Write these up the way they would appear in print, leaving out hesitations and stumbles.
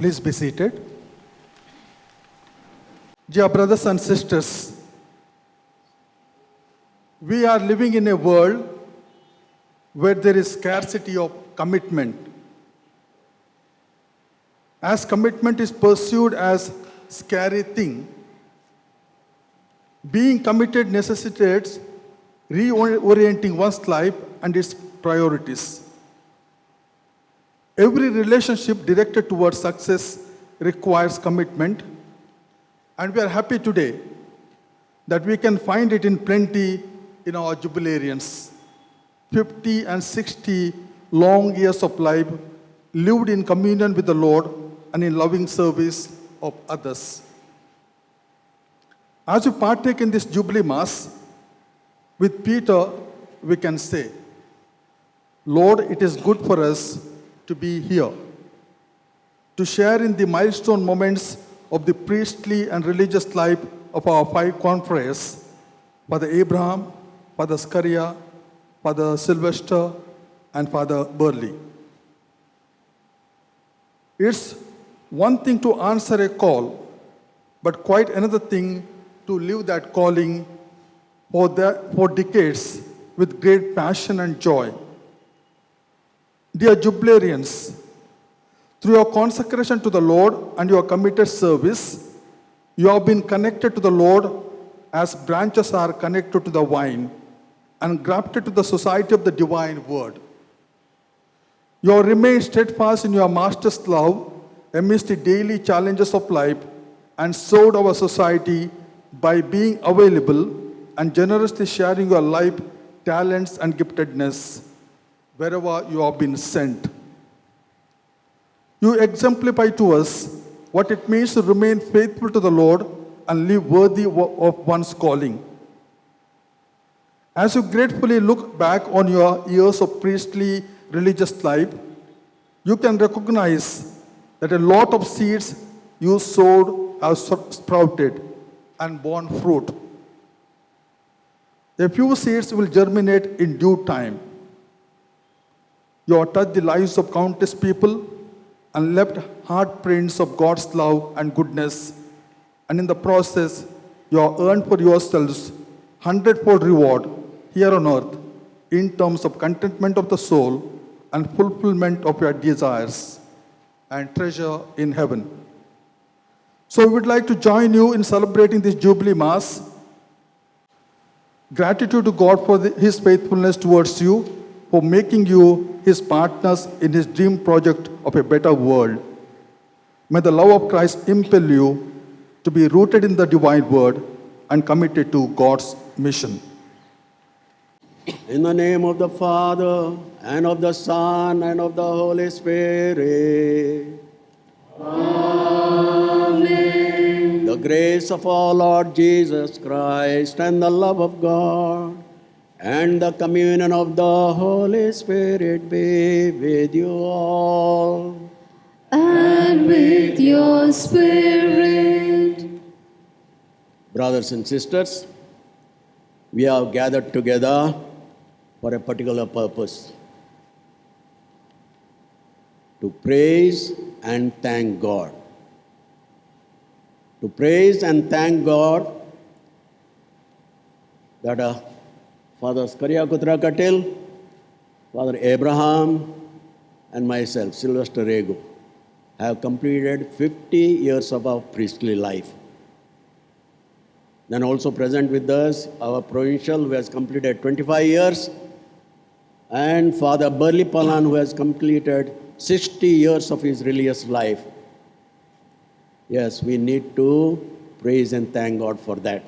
Please be seated. Dear brothers and sisters, we are living in a world where there is scarcity of commitment. As commitment is pursued as scary thing, being committed necessitates reorienting one's life and its priorities. Every relationship directed towards success requires commitment, and we are happy today that we can find it in plenty in our jubilarians. 50 and 60 long years of life lived in communion with the Lord and in loving service of others. As we partake in this Jubilee Mass, with Peter, we can say, Lord, it is good for us to be here, to share in the milestone moments of the priestly and religious life of our 5 confreres, Father Abraham, Father Scaria, Father Sylvester, and Father Burley. It's one thing to answer a call, but quite another thing to live that calling for decades with great passion and joy. Dear Jubilarians, through your consecration to the Lord and your committed service, you have been connected to the Lord as branches are connected to the vine and grafted to the society of the divine word. You have remained steadfast in your master's love amidst the daily challenges of life and served our society by being available and generously sharing your life, talents, and giftedness wherever you have been sent. You exemplify to us what it means to remain faithful to the Lord and live worthy of one's calling. As you gratefully look back on your years of priestly religious life, you can recognize that a lot of seeds you sowed have sprouted and borne fruit. A few seeds will germinate in due time. You have touched the lives of countless people and left hard prints of God's love and goodness, and in the process, you have earned for yourselves hundredfold reward here on earth in terms of contentment of the soul and fulfillment of your desires and treasure in heaven. So we would like to join you in celebrating this Jubilee Mass. Gratitude to God for His faithfulness towards you, for making you His partners in His dream project of a better world. May the love of Christ impel you to be rooted in the divine word and committed to God's mission. In the name of the Father, and of the Son, and of the Holy Spirit. Amen. The grace of our Lord Jesus Christ, and the love of God, and the communion of the Holy Spirit be with you all. And with your spirit. Brothers and sisters, we have gathered together for a particular purpose: to praise and thank God. To praise and thank God that Father Scaria Kutra Katil, Father Abraham, and myself, Sylvester Rego, have completed 50 years of our priestly life. Then also present with us, our provincial, who has completed 25 years, and Father Burley Palan, who has completed 60 years of his religious life. Yes, we need to praise and thank God for that.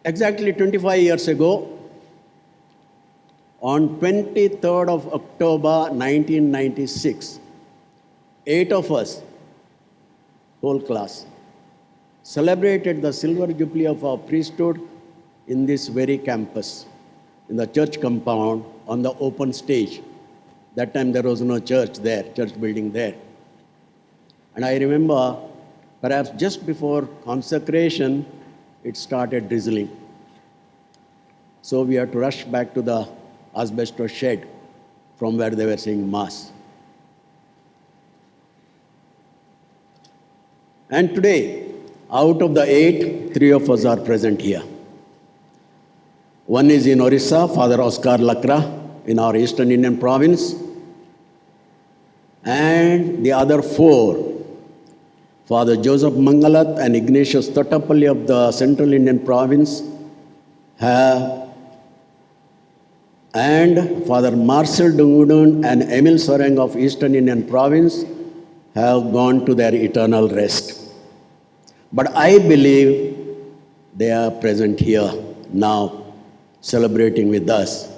Exactly 25 years ago, on 23rd of October 1996, 8 of us, whole class, celebrated the silver jubilee of our priesthood in this very campus, in the church compound, on the open stage. That time there was no church there, church building there. And I remember, perhaps just before consecration, it started drizzling. So we had to rush back to the asbestos shed from where they were saying Mass. And today, out of the 8, 3 of us are present here. One is in Orissa, Father Oscar Lakra in our Eastern Indian province. And the other 4, Father Joseph Mangalat and Ignatius Tottapalli of the Central Indian province and Father Marcel Dungudun and Emil Soreng of Eastern Indian province have gone to their eternal rest. But I believe they are present here now, celebrating with us.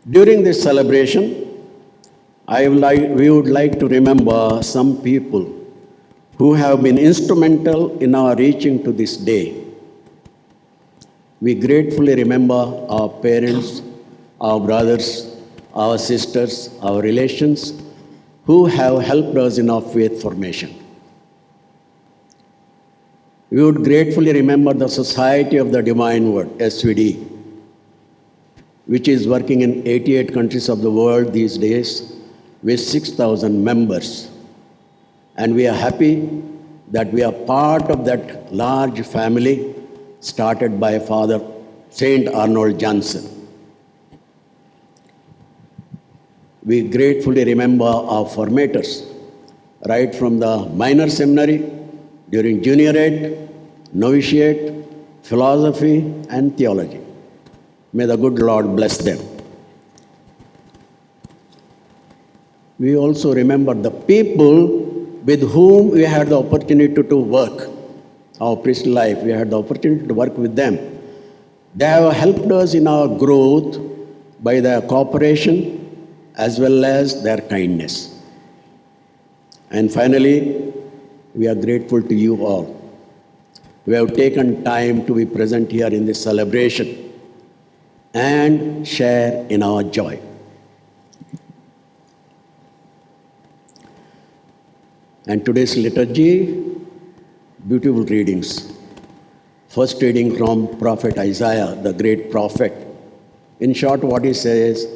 During this celebration, we would like to remember some people who have been instrumental in our reaching to this day. We gratefully remember our parents, our brothers, our sisters, our relations who have helped us in our faith formation. We would gratefully remember the Society of the Divine Word, SVD, which is working in 88 countries of the world these days with 6,000 members. And we are happy that we are part of that large family started by Father Saint Arnold Janssen. We gratefully remember our formators, right from the minor seminary, during juniorate, novitiate, philosophy, and theology. May the good Lord bless them. We also remember the people with whom we had the opportunity to work. Our priestly life, we had the opportunity to work with them. They have helped us in our growth by their cooperation as well as their kindness. And finally, we are grateful to you all. We have taken time to be present here in this celebration and share in our joy. And today's liturgy, beautiful readings. First reading from Prophet Isaiah, the great prophet. In short, what he says,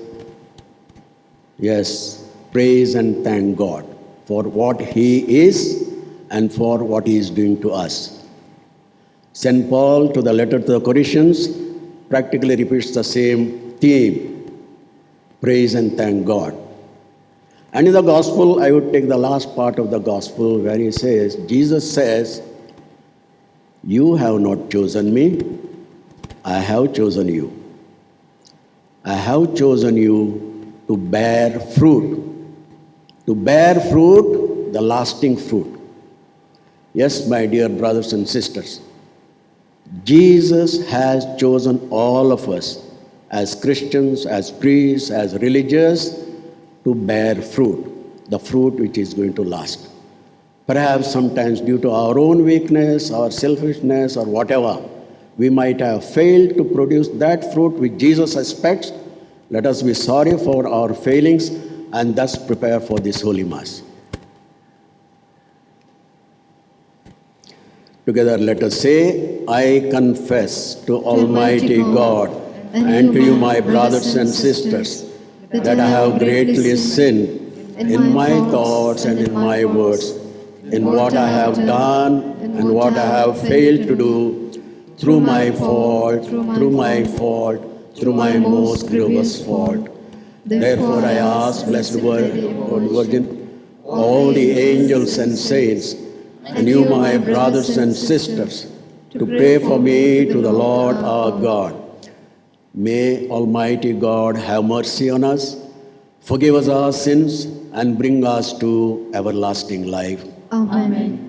yes, praise and thank God for what he is and for what he is doing to us. St. Paul to the letter to the Corinthians practically repeats the same theme, praise and thank God. And in the gospel, I would take the last part of the gospel where he says, Jesus says, you have not chosen me, I have chosen you. I have chosen you to bear fruit. To bear fruit, the lasting fruit. Yes, my dear brothers and sisters, Jesus has chosen all of us as Christians, as priests, as religious, to bear fruit, the fruit which is going to last. Perhaps sometimes due to our own weakness, our selfishness, or whatever, we might have failed to produce that fruit which Jesus expects. Let us be sorry for our failings and thus prepare for this Holy Mass. Together let us say, I confess to Almighty God and to you, my brothers and sisters, that I have greatly sinned in my thoughts and in my words, in what I have done and what I have failed to do, through my fault, through my most grievous fault. Therefore I ask, Blessed Virgin, all the angels and saints, and you, my brothers and sisters, to pray for me to the Lord our God. May Almighty God have mercy on us, forgive us our sins, and bring us to everlasting life. Amen.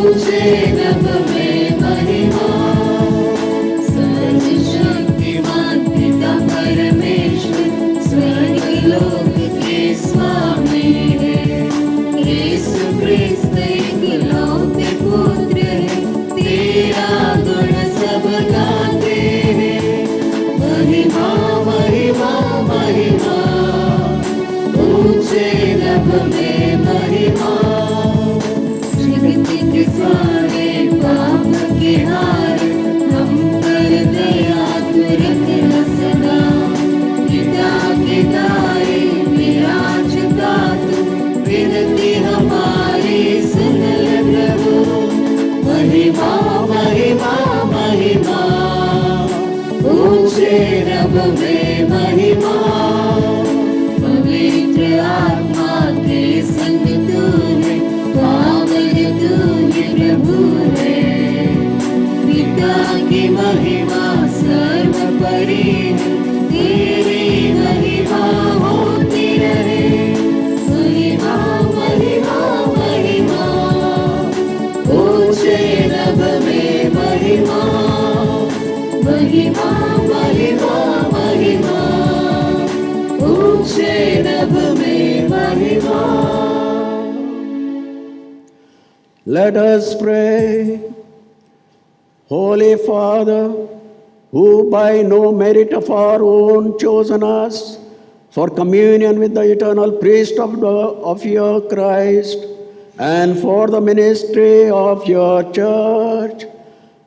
ऊंचे नभ में महिमा, सर्वशक्तिमान पिता परमेश्वर स्वर्ग लोक के स्वामी है। यीशु क्रिस्त इकलौते पुत्र है, तेरा गुण सब गाते हैं। महिमा महिमा महिमा, ऊंचे नभ में महिमा, जगत के सारे पाप के हार, हम पर दया तुरंत सदा। पिता के दाए विराजता तू, विनती हमारी सुन ले प्रभु। महिमा महिमा महिमा, ऊंचे नभ में महिमा, पवित्र आत्मा के संग तू है, पावन तू ही प्रभु है। पिता की महिमा सर्वोपरि है, तेरी महिमा होती रहे। महिमा महिमा महिमा, ऊंचे नभ में महिमा, महिमा महिमा महिमा, ऊंचे नभ में महिमा। Let us pray. Holy Father, who by no merit of our own chosen us for communion with the eternal priest of your Christ and for the ministry of your church,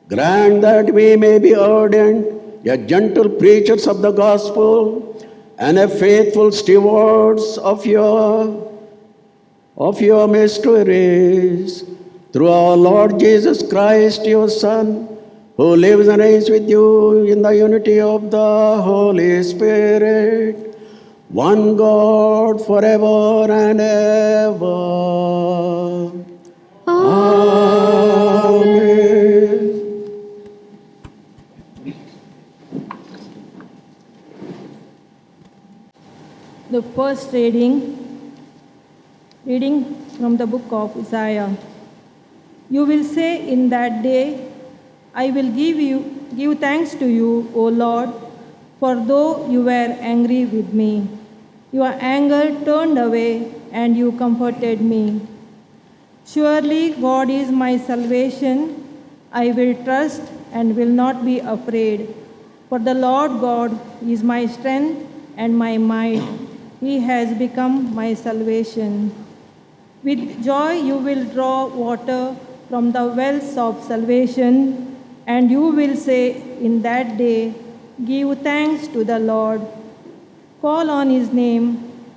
grant that we may be ardent, yet gentle preachers of the gospel and a faithful stewards of your mysteries. Through our Lord Jesus Christ, your Son, who lives and reigns with you in the unity of the Holy Spirit, one God forever and ever. Amen. The first reading from the book of Isaiah. You will say in that day, I will give thanks to you, O Lord, for though you were angry with me, your anger turned away and you comforted me. Surely God is my salvation. I will trust and will not be afraid. For the Lord God is my strength and my might. He has become my salvation. With joy you will draw water from the wells of salvation, and you will say in that day, give thanks to the Lord. Call on his name,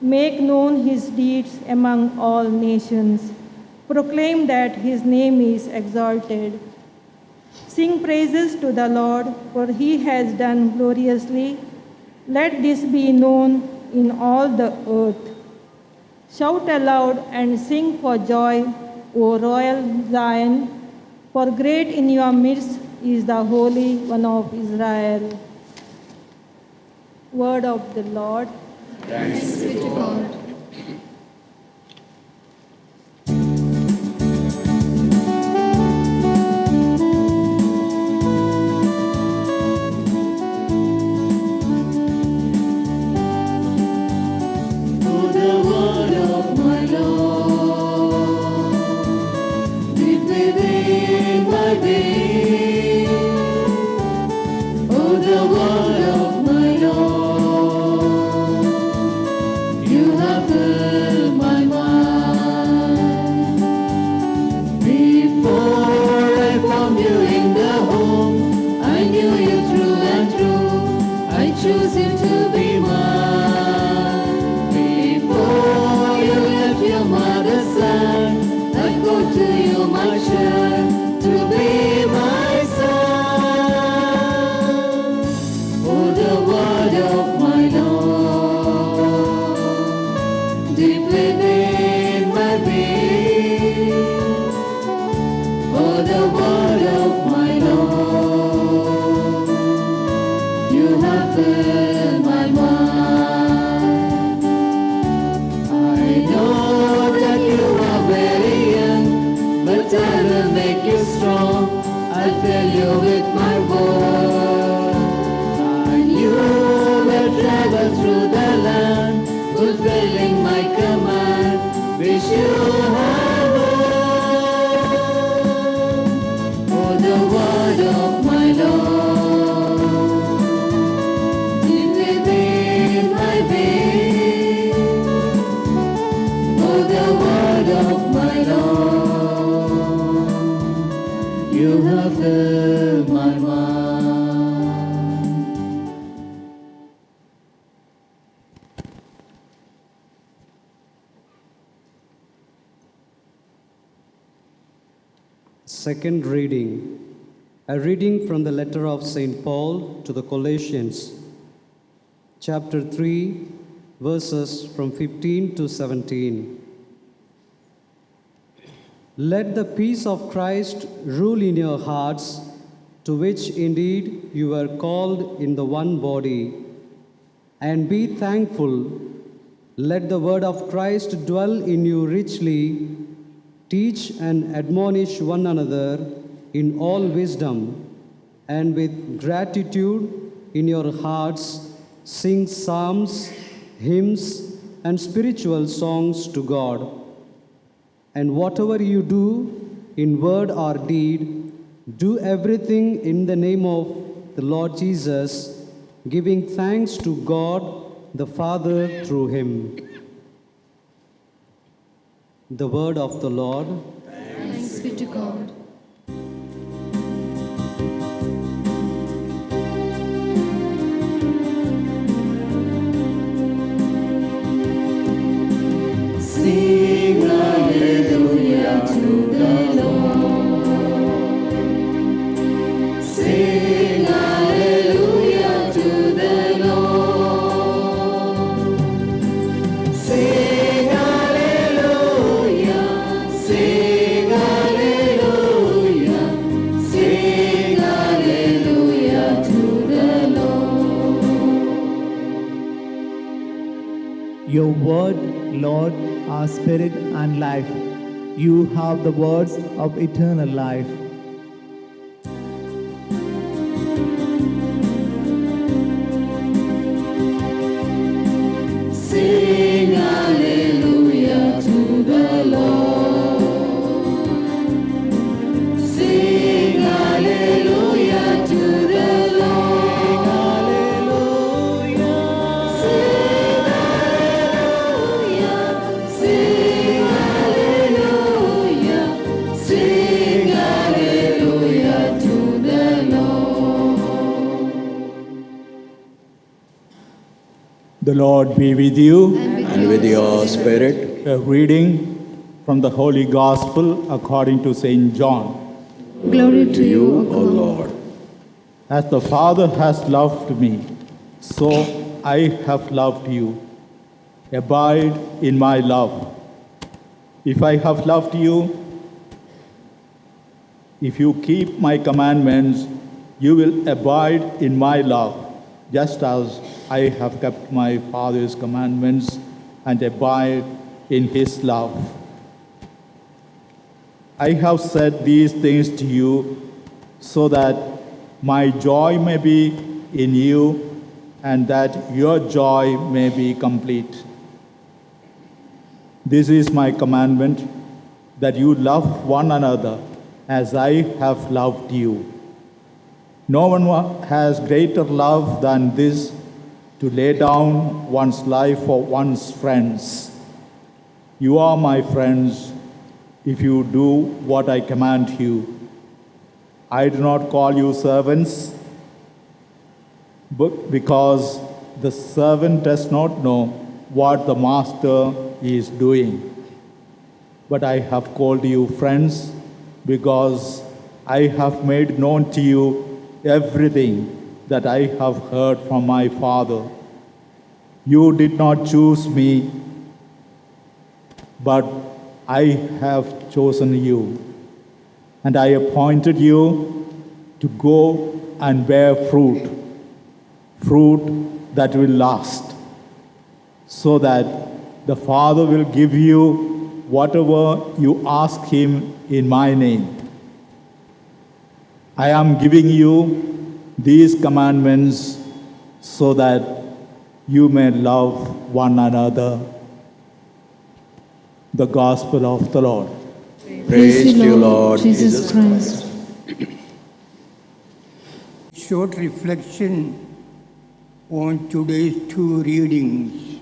make known his deeds among all nations. Proclaim that his name is exalted. Sing praises to the Lord, for he has done gloriously. Let this be known in all the earth. Shout aloud and sing for joy, O royal Zion, for great in your midst is the Holy One of Israel. Word of the Lord. Thanks be to God. I know that you are very young, but I will make I'll fill you with my word. And you will travel through the land, fulfilling my command, which you have heard. For the word of my Lord is within my being. For the word of my Lord, you have filled my mind. Second reading. A reading from the letter of St. Paul to the Colossians, chapter 3, verses from 15 to 17. Let the peace of Christ rule in your hearts, to which indeed you were called in the one body, and be thankful. Let the word of Christ dwell in you richly. Teach and admonish one another in all wisdom, and with gratitude in your hearts sing psalms, hymns, and spiritual songs to God. And whatever you do in word or deed, do everything in the name of the Lord Jesus, giving thanks to God the Father through him. The word of the Lord. Thanks be to God. Sing hallelujah to the Lord. Sing hallelujah to the Lord. Sing hallelujah. Sing hallelujah. Sing hallelujah to the Lord. Your word, Lord, are spirit and life. You have the words of eternal life. Sing hallelujah to the Lord. Sing hallelujah to the Lord. Sing hallelujah. Sing hallelujah. Sing hallelujah to the Lord. The Lord be with you. And with your spirit, A reading from the Holy Gospel according to St. John. Glory to you, O Lord. As the Father has loved me, so I have loved you. Abide in my love. If I have loved you, if you keep my commandments, you will abide in my love, just as I have kept my Father's commandments and abide in his love. I have said these things to you so that my joy may be in you and that your joy may be complete. This is my commandment, that you love one another as I have loved you. No one has greater love than this, to lay down one's life for one's friends. You are my friends if you do what I command you. I do not call you servants, but because the servant does not know what the master is doing. But I have called you friends, because I have made known to you everything that I have heard from my Father. You did not choose me, but I have chosen you, and I appointed you to go and bear fruit, fruit that will last, so that the Father will give you whatever you ask him in my name. I am giving you these commandments so that you may love one another. The Gospel of the Lord. Praise to you, Lord Jesus Christ. Short reflection on today's two readings.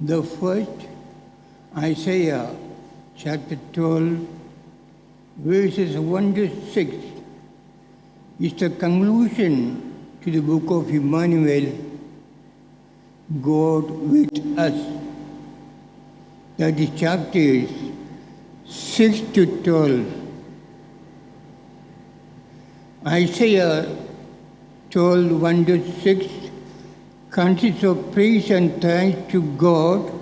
The first, Isaiah chapter 12, verses 1 to 6, is the conclusion to the book of Emmanuel, God with us. That is chapters 6 to 12. Isaiah 12, 1 to 6 consists of praise and thanks to God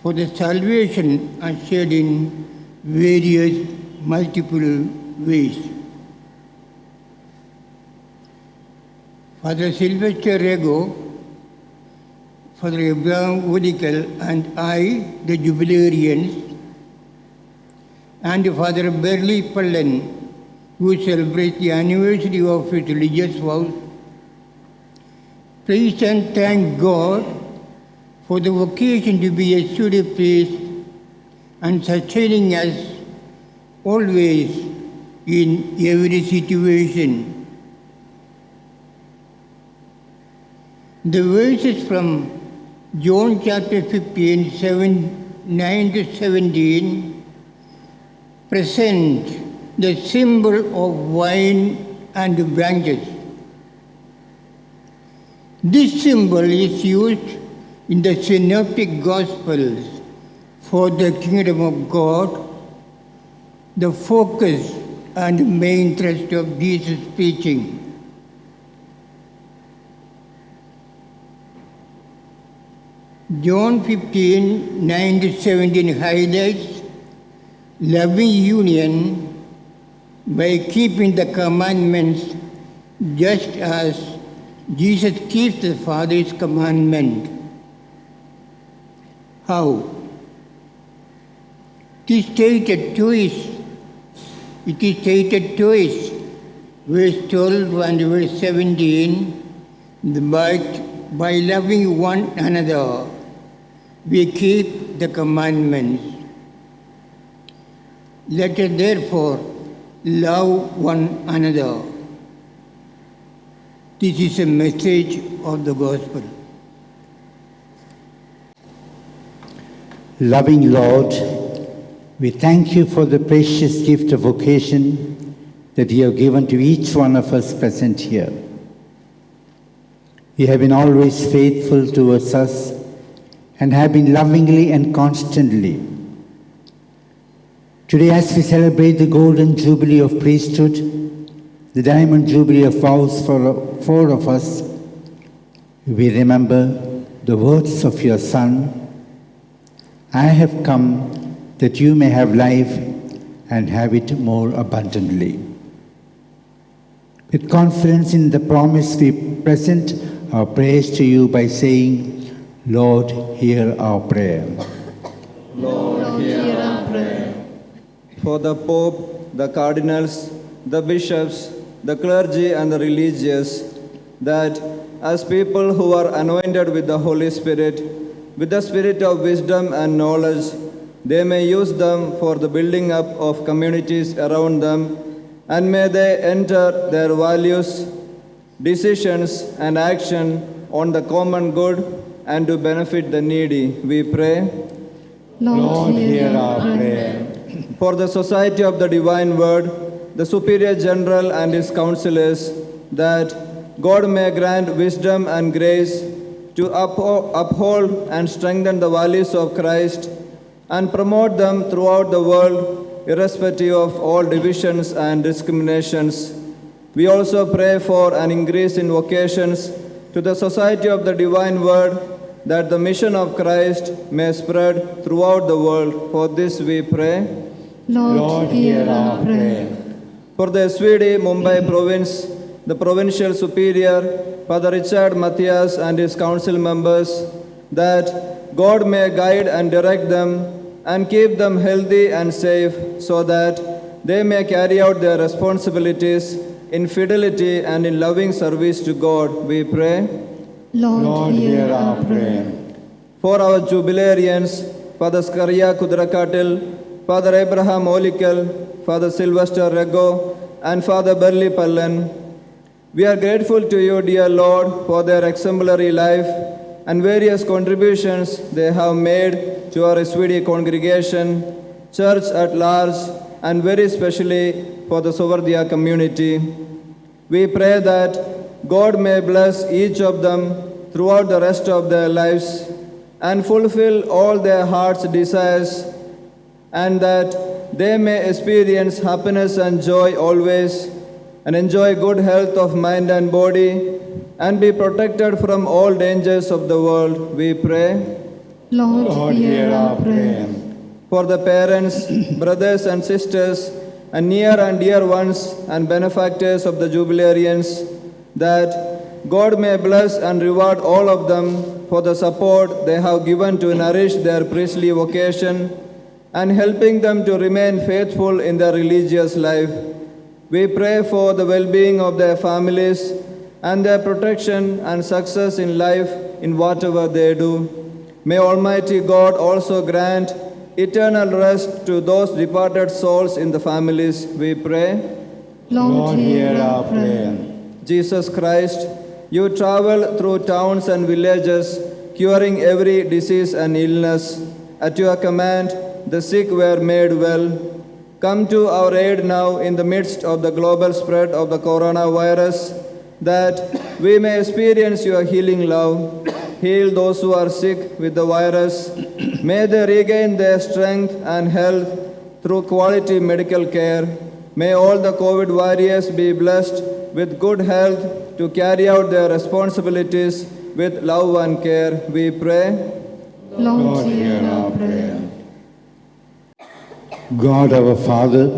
for the salvation ushered in various multiple ways. Father Sylvester Rego, Father Abraham Woodical, and I, the Jubilarians, and Father Burley Pullen, who celebrates the anniversary of his religious vows, praise and thank God for the vocation to be a pseudo priest and sustaining us always in every situation. The verses from John chapter 15, 9 to 17 present the symbol of vine and branches. This symbol is used in the Synoptic Gospels for the kingdom of God, the focus and main thrust of Jesus' preaching. John 15, 9 to 17 highlights loving union by keeping the commandments just as Jesus keeps the Father's commandment. How? It is stated twice. Verse 12 and verse 17, but by loving one another, we keep the commandments. Let us therefore love one another. This is a message of the gospel. Loving Lord, we thank you for the precious gift of vocation that you have given to each one of us present here. You have been always faithful towards us and have been lovingly and constantly. Today, as we celebrate the Golden Jubilee of Priesthood, the Diamond Jubilee of Vows for 4 of us, we remember the words of your Son, I have come that you may have life and have it more abundantly. With confidence in the promise, we present our prayers to you by saying, Lord, hear our prayer. Lord, hear our prayer. For the Pope, the cardinals, the bishops, the clergy and the religious, that as people who are anointed with the Holy Spirit, with the spirit of wisdom and knowledge, they may use them for the building up of communities around them, and may they enter their values, decisions and action on the common good and to benefit the needy. We pray. Lord, hear our prayer. For the Society of the Divine Word, the Superior General and his counselors, that God may grant wisdom and grace to uphold and strengthen the values of Christ and promote them throughout the world, irrespective of all divisions and discriminations. We also pray for an increase in vocations to the Society of the Divine Word, that the mission of Christ may spread throughout the world. For this we pray. Lord, hear our prayer. For the SVD Mumbai province, the Provincial Superior, Father Richard Matthias and his council members, that God may guide and direct them and keep them healthy and safe, so that they may carry out their responsibilities in fidelity and in loving service to God, we pray. Lord, hear our prayer. For our jubilarians, Father Skaria Kudrakatil, Father Abraham Olikal, Father Sylvester Rego, and Father Berli Pallan, we are grateful to you, dear Lord, for their exemplary life and various contributions they have made to our SVD congregation, church at large, and very specially for the Sovardia community. We pray that God may bless each of them throughout the rest of their lives and fulfill all their heart's desires, and that they may experience happiness and joy always, and enjoy good health of mind and body, and be protected from all dangers of the world, we pray. Lord, hear our prayer. For the parents, brothers and sisters, and near and dear ones and benefactors of the jubilarians, that God may bless and reward all of them for the support they have given to nourish their priestly vocation and helping them to remain faithful in their religious life. We pray for the well-being of their families and their protection and success in life in whatever they do. May Almighty God also grant eternal rest to those departed souls in the families, we pray. Lord, hear our prayer. Jesus Christ, you travel through towns and villages, curing every disease and illness. At your command, the sick were made well. Come to our aid now in the midst of the global spread of the coronavirus, that we may experience your healing love. Heal those who are sick with the virus. May they regain their strength and health through quality medical care. May all the COVID warriors be blessed with good health to carry out their responsibilities with love and care, we pray. Lord, hear our prayer. God our Father,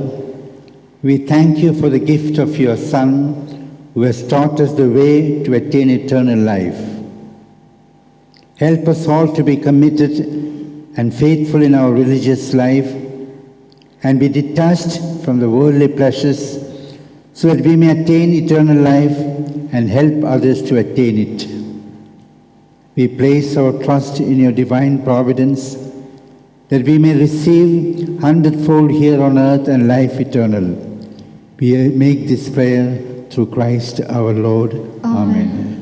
we thank you for the gift of your Son, who has taught us the way to attain eternal life. Help us all to be committed and faithful in our religious life and be detached from the worldly pleasures so that we may attain eternal life and help others to attain it. We place our trust in your divine providence that we may receive hundredfold here on earth and life eternal. We make this prayer through Christ our Lord. Amen.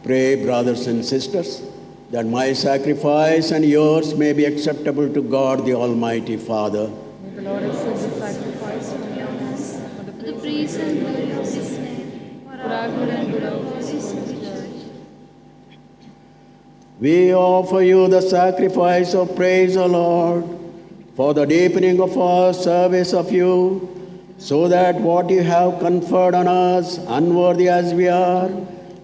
Pray, brothers and sisters, that my sacrifice and yours may be acceptable to God the Almighty Father. The praise and glory of His name, for our good and good of His holy church. We offer you the sacrifice of praise, O Lord, for the deepening of our service of you, so that what you have conferred on us, unworthy as we are,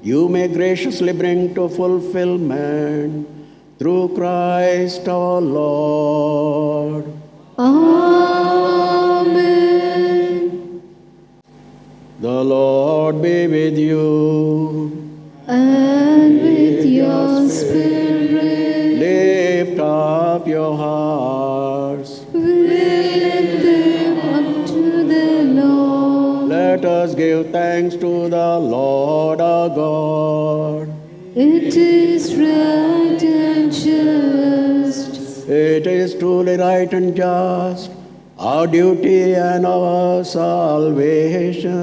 you may graciously bring to fulfillment through Christ our Lord. Amen. The Lord be with you. And with your spirit, Lift up your hearts. we lift them up to the Lord. Let us give thanks to the Lord our God. It is right and just. It is truly right and just, our duty and our salvation,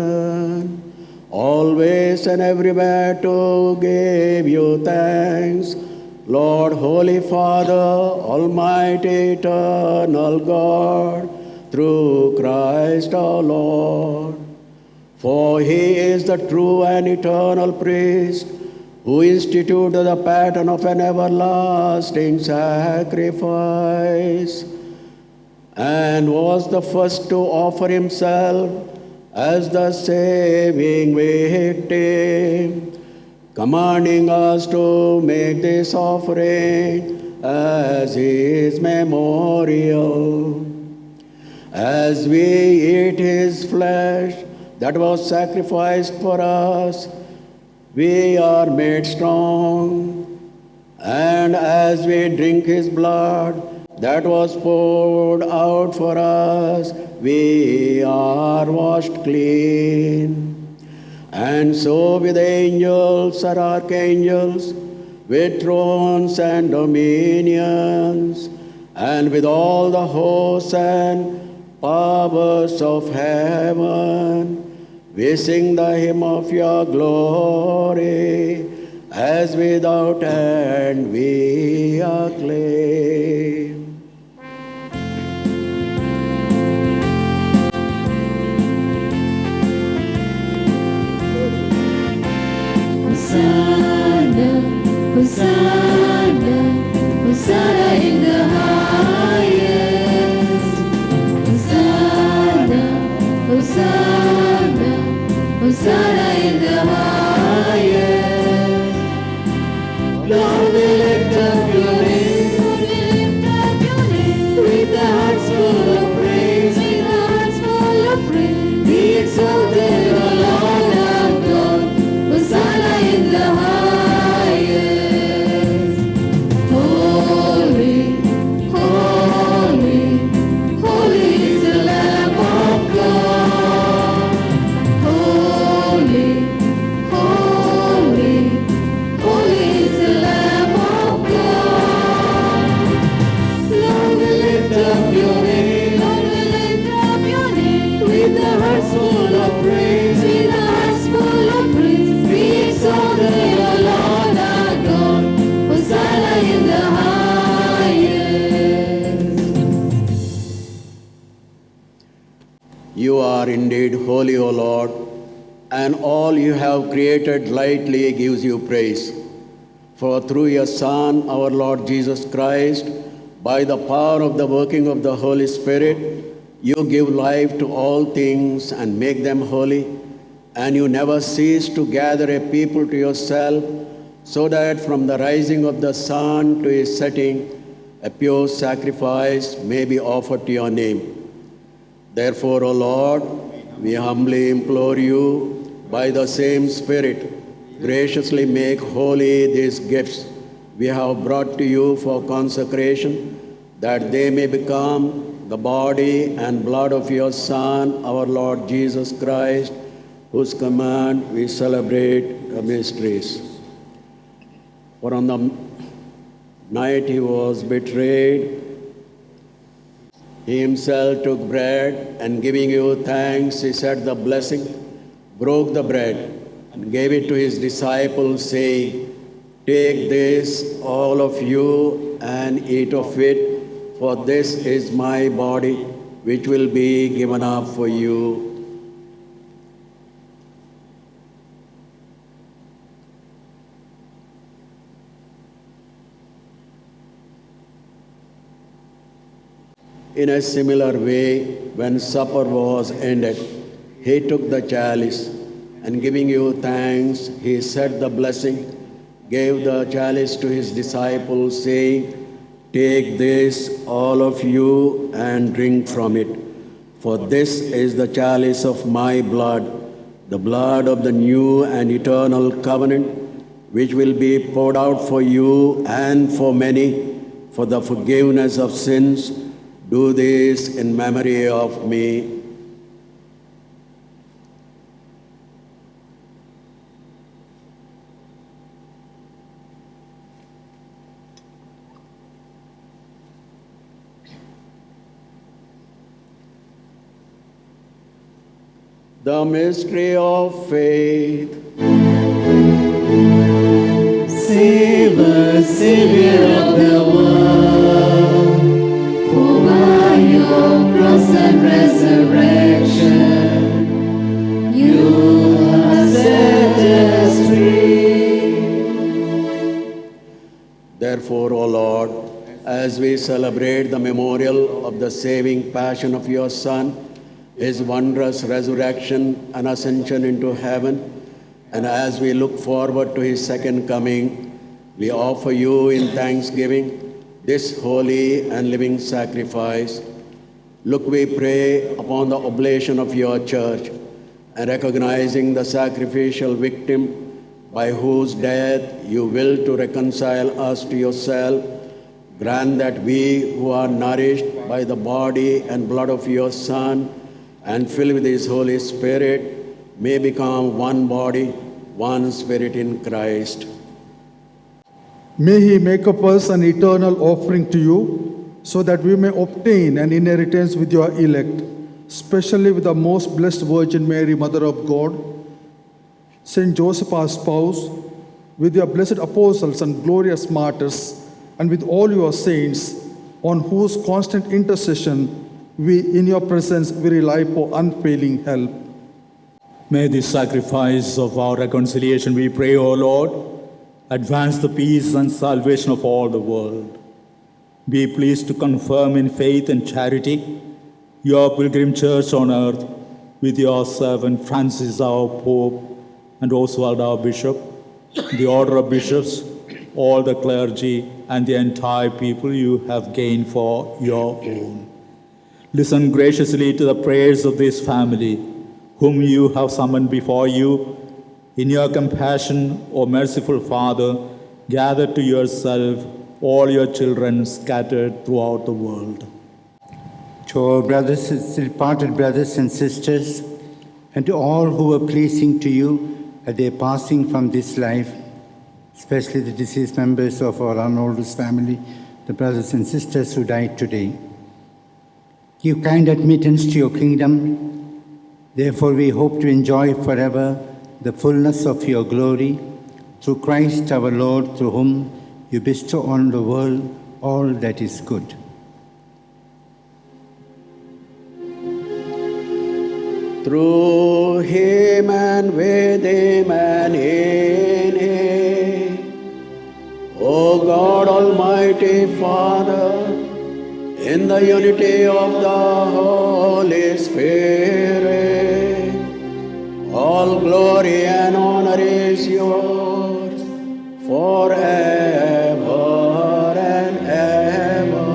always and everywhere to give you thanks, Lord, Holy Father, Almighty, Eternal God, through Christ our Lord. For he is the true and eternal priest, who instituted the pattern of an everlasting sacrifice, and was the first to offer himself as the saving victim, commanding us to make this offering as his memorial. As we eat his flesh that was sacrificed for us, we are made strong. And as we drink his blood that was poured out for us, we are washed clean. And so with angels and archangels, with thrones and dominions, and with all the hosts and powers of heaven, we sing the hymn of your glory, as without end we acclaim. Hosanna, Hosanna, Hosanna in the highest. Hosanna, Hosanna, Hosanna in the highest. Lord, we lift up your name. Lord, we lift up your name. With the hearts full of praise, with the hearts full of praise. Be exalted, O Lord our God. Hosanna in the highest. Holy, holy, holy is the Lamb of God. Holy, holy, holy is the Lamb of God. Lord, we lift up your name. Lord, we lift up your name. With the hearts full of praise, with the hearts full of praise. Be exalted, O Lord our God. Hosanna in the highest. You are indeed holy, O Lord, and all you have created lightly gives you praise. For through your Son, our Lord Jesus Christ, by the power of the working of the Holy Spirit, you give life to all things and make them holy, and you never cease to gather a people to yourself, so that from the rising of the sun to its setting, a pure sacrifice may be offered to your name. Therefore, O Lord, we humbly implore you, by the same Spirit, graciously make holy these gifts we have brought to you for consecration, that they may become the body and blood of your Son, our Lord Jesus Christ, whose command we celebrate the mysteries. For on the night he was betrayed, he himself took bread, and giving you thanks, he said the blessing, broke the bread, and gave it to his disciples, saying, Take this, all of you, and eat of it, for this is my body, which will be given up for you. In a similar way, when supper was ended, he took the chalice, and giving you thanks, he said the blessing, gave the chalice to his disciples, saying, "Take this, all of you, and drink from it. For this is the chalice of my blood, the blood of the new and eternal covenant, which will be poured out for you and for many for the forgiveness of sins. Do this in memory of me." The mystery of faith. Save us, Savior of the world, for by your cross and resurrection, you have set us free. Therefore, O Lord, as we celebrate the memorial of the saving passion of your Son, his wondrous resurrection and ascension into heaven, and as we look forward to his second coming, we offer you in thanksgiving this holy and living sacrifice. Look, we pray, upon the oblation of your church, and recognizing the sacrificial victim by whose death you will to reconcile us to yourself, grant that we who are nourished by the body and blood of your Son and filled with his Holy Spirit may become one body, one spirit in Christ. May he make of us an eternal offering to you, so that we may obtain an inheritance with your elect, especially with the most blessed Virgin Mary, Mother of God, Saint Joseph our spouse, with your blessed apostles and glorious martyrs, and with all your saints, on whose constant intercession we, in your presence, we rely for unfailing help. May this sacrifice of our reconciliation, we pray, O Lord, advance the peace and salvation of all the world. Be pleased to confirm in faith and charity your pilgrim church on earth with your servant Francis, our Pope, and Oswald, our Bishop, the order of bishops, all the clergy, and the entire people you have gained for your own. Listen graciously to the prayers of this family, whom you have summoned before you. In your compassion, O merciful Father, gather to yourself all your children scattered throughout the world. To our departed brothers and sisters, and to all who were pleasing to you at their passing from this life, especially the deceased members of our Arnoldus family, the brothers and sisters who died today. Give kind admittance to your kingdom. Therefore, we hope to enjoy forever the fullness of your glory, through Christ our Lord, through whom you bestow on the world all that is good. Through him and with him and in him, O God, Almighty Father, in the unity of the Holy Spirit, all glory and honor is yours forever and ever.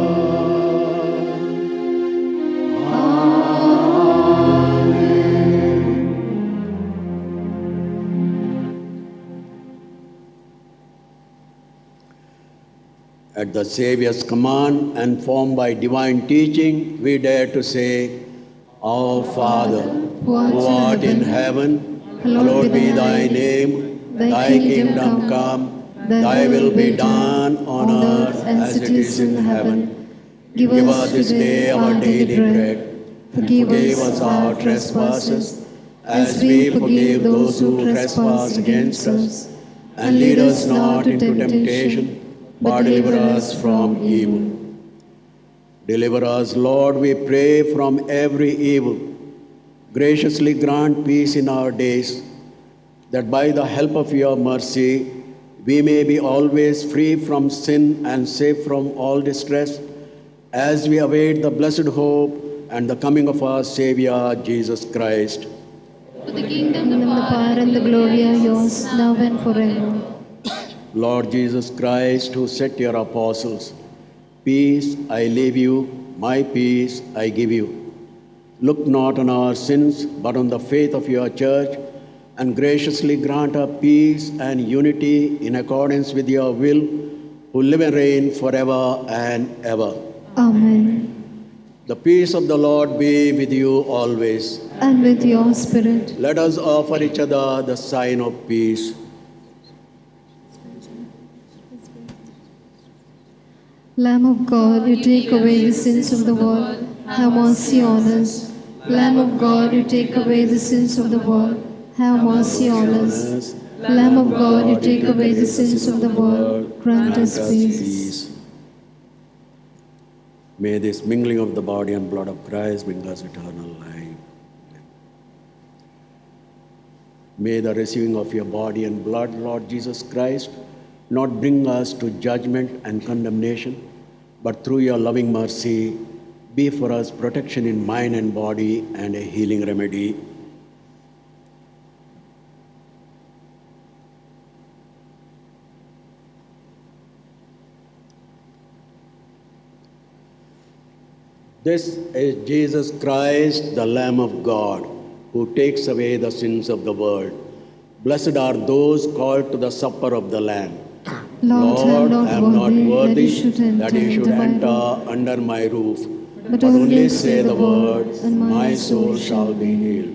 At the Saviour's command and formed by divine teaching, we dare to say, Our Father, who art in heaven, hallowed be thy name. Thy kingdom come, thy will be done on earth as it is in heaven. Give us this day our daily bread. Forgive us our trespasses, as we forgive those who trespass against us. And lead us not into temptation, but deliver us from evil. Deliver us, Lord, we pray, from every evil. Graciously grant peace in our days, that by the help of your mercy, we may be always free from sin and safe from all distress, as we await the blessed hope and the coming of our Savior, Jesus Christ. For the kingdom, the power, and the glory are yours, now and forever. Lord Jesus Christ, who said to your apostles, "Peace I leave you, my peace I give you," look not on our sins, but on the faith of your church, and graciously grant her peace and unity in accordance with your will, who live and reign forever and ever. Amen. The peace of the Lord be with you always. And with your spirit. Let us offer each other the sign of peace. Lamb of God, you take away the sins of the world, have mercy on us. Lamb of God, you take away the sins of the world, have mercy on us. Lamb of God, you take away the sins of the world, grant us peace. May this mingling of the body and blood of Christ bring us eternal life. May the receiving of your body and blood, Lord Jesus Christ, not bring us to judgment and condemnation, but through your loving mercy, be for us protection in mind and body and a healing remedy. This is Jesus Christ, the Lamb of God, who takes away the sins of the world. Blessed are those called to the supper of the Lamb. Lord, I am not worthy that you should enter under my roof, but but only say the word, and my soul shall be healed.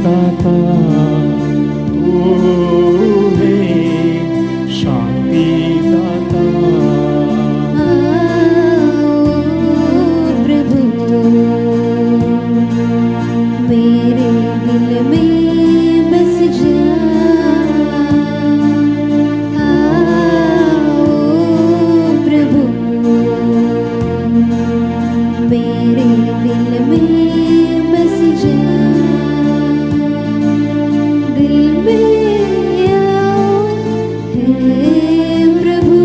दाता तू है शांति दाता। प्रभु मेरे दिल में बस जा, प्रभु मेरे दिल में बस जा, दिल में आओ हे प्रभु,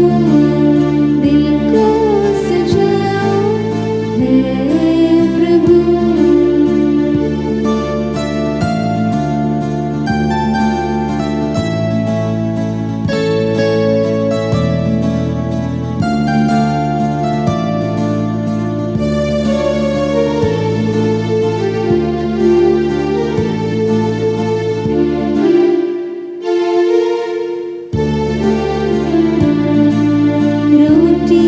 दिल को सजाओ हे प्रभु। रोटी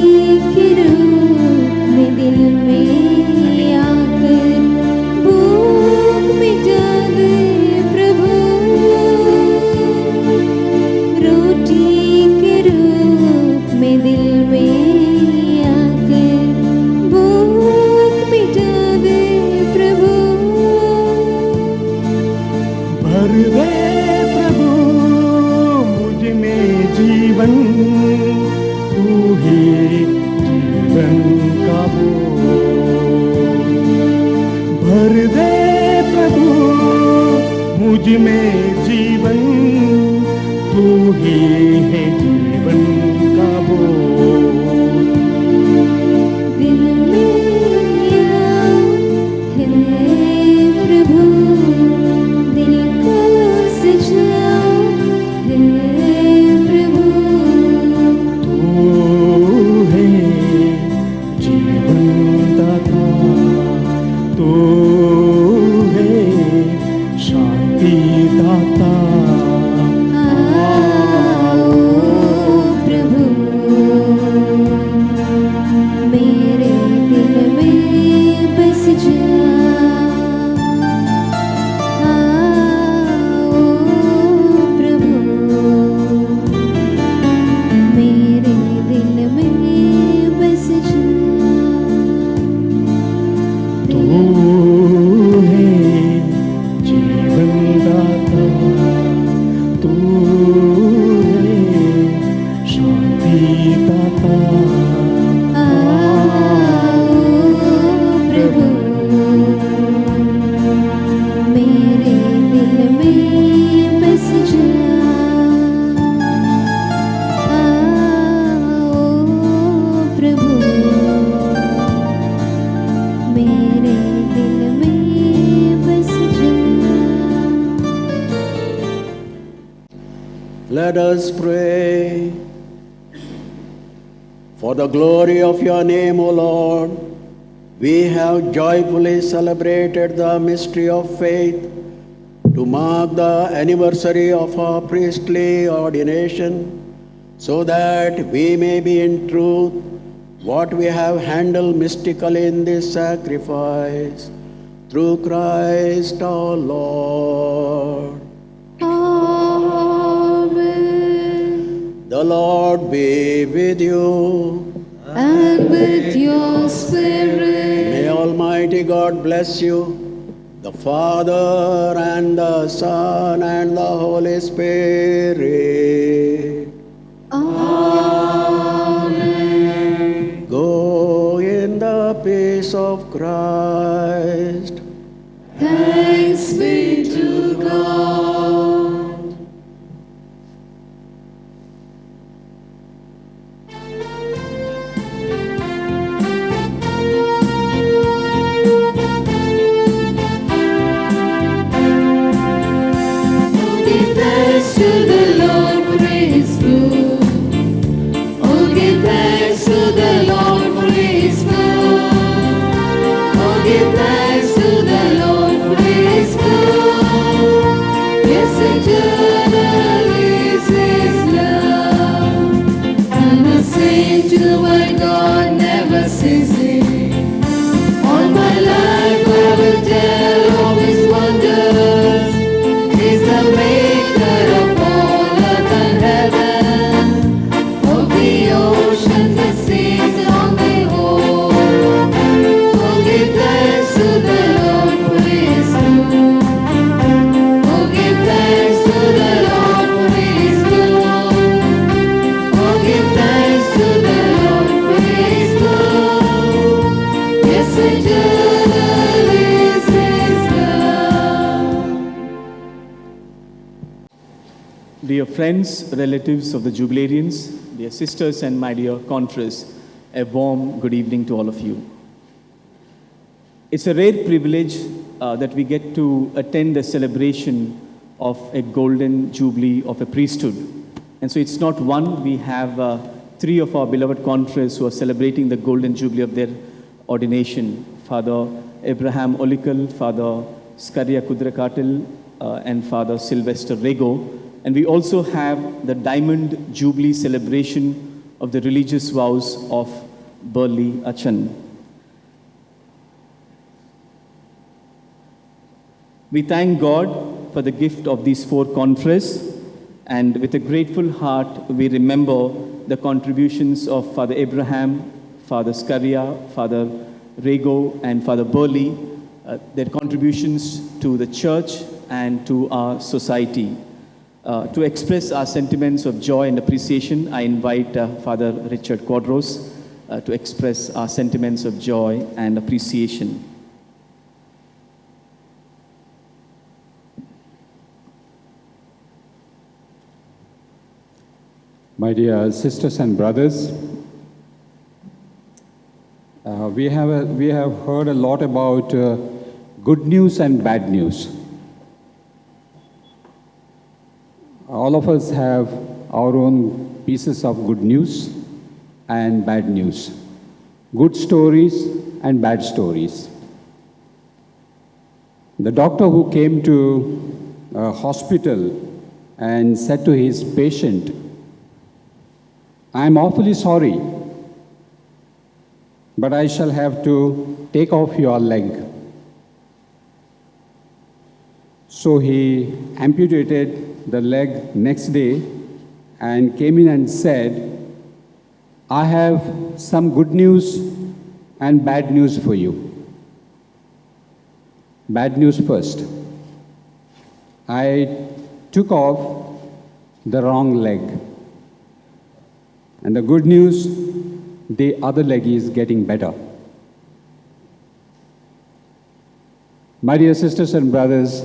के रूप में दिल में आकर भूख मिटा दे प्रभु, रोटी के रूप में दिल में आकर भूख मिटा दे प्रभु। भर दे प्रभु मुझ में जीवन, तू ही जीवन का बोल। भर दे प्रभु मुझ में जीवन, तू ही है जीवन का बोल। दिल में आओ हे प्रभु, दिल को सजाओ हे प्रभु। तू है जीवन दाता, तू है शांति दाता। आओ प्रभु मेरे दिल में बस जा, आओ प्रभु मेरे दिल में बस जा। तू है जीवन दाता, तू है शांति दाता। आओ प्रभु मेरे दिल में बस जा, आओ प्रभु मेरे दिल में बस जा। Let us pray. For the glory of your name, O Lord, we have joyfully celebrated the mystery of faith to mark the anniversary of our priestly ordination, so that we may be in truth what we have handled mystically in this sacrifice, through Christ our Lord. Amen. The Lord be with you. And with your spirit. May Almighty God bless you, the Father and the Son and the Holy Spirit. Amen. Go in the peace of Christ. Thanks be to God. Give thanks to the Lord, for He is good. Oh, give thanks to the Lord, for He is good. Oh, give thanks. Dear friends, relatives of the Jubilarians, dear sisters and my dear confreres, a warm good evening to all of you. It's a rare privilege that we get to attend the celebration of a golden jubilee of a priesthood. And so it's not one, we have three of our beloved confreres who are celebrating the golden jubilee of their ordination. Father Abraham Olikal, Father Skaria Kudrakatil, and Father Sylvester Rego. And we also have the Diamond Jubilee celebration of the religious vows of Burley Achan. We thank God for the gift of these four confreres, and with a grateful heart we remember the contributions of Father Abraham, Father Skaria, Father Rego, and Father Burley, their contributions to the church and to our society. To express our sentiments of joy and appreciation, I invite Father Richard Quadros to express our sentiments of joy and appreciation. My dear sisters and brothers, we have heard a lot about good news and bad news. All of us have our own pieces of good news and bad news, good stories and bad stories. The doctor who came to a hospital and said to his patient, "I'm awfully sorry, but I shall have to take off your leg." So he amputated the leg next day and came in and said, "I have some good news and bad news for you." Bad news first. I took off the wrong leg. And the good news, the other leg is getting better. My dear sisters and brothers,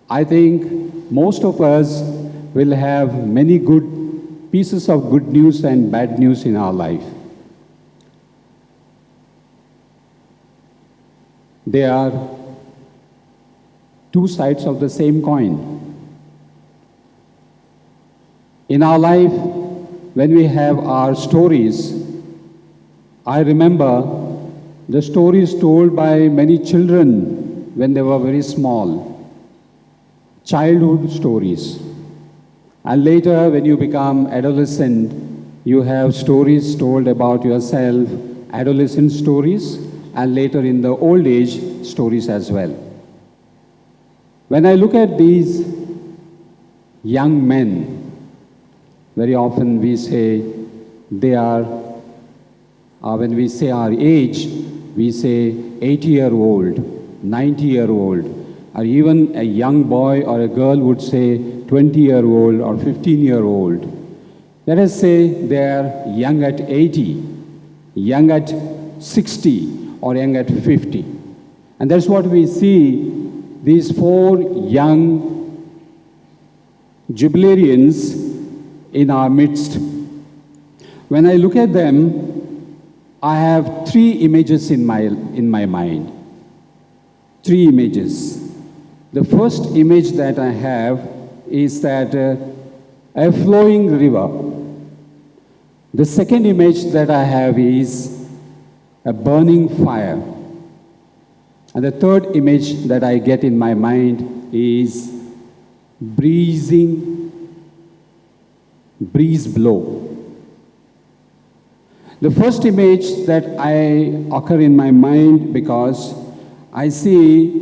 I think most of us will have many good pieces of good news and bad news in our life. They are two sides of the same coin. In our life, when we have our stories, I remember the stories told by many children when they were very small. Childhood stories. And later, when you become adolescent, you have stories told about yourself, adolescent stories, and later in the old age, stories as well. When I look at these young men, very often we say they are, when we say our age, we say 80-year-old, 90-year-old, or even a young boy or a girl would say 20-year-old or 15-year-old. Let us say they are young at 80, young at 60, or young at 50. And that's what we see, these four young jubilarians in our midst. When I look at them, I have three images in my mind. Three images. The first image that I have is that a flowing river. The second image that I have is a burning fire. And the third image that I get in my mind is breeze blow. The first image that occur in my mind because I see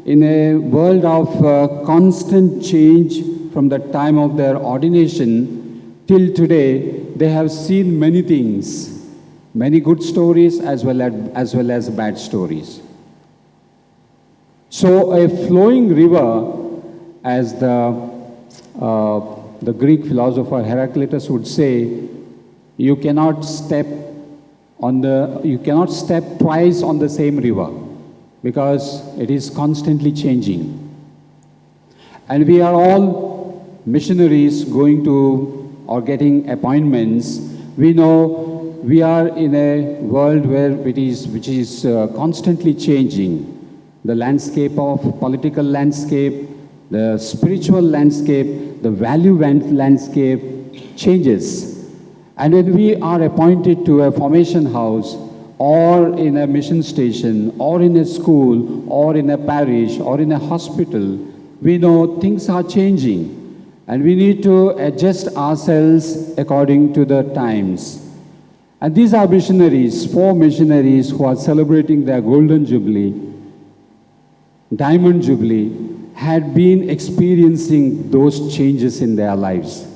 in a world of constant change from the time of their ordination till today, they have seen many things, many good stories as well as bad stories. So a flowing river, as the Greek philosopher Heraclitus would say, you cannot step twice on the same river because it is constantly changing. And we are all missionaries going to or getting appointments. We know we are in a world which is constantly changing. The landscape of political landscape, the spiritual landscape, the value landscape changes. And when we are appointed to a formation house or in a mission station or in a school or in a parish or in a hospital, we know things are changing and we need to adjust ourselves according to the times. And these are missionaries, 4 missionaries who are celebrating their Golden Jubilee, Diamond Jubilee, had been experiencing those changes in their lives.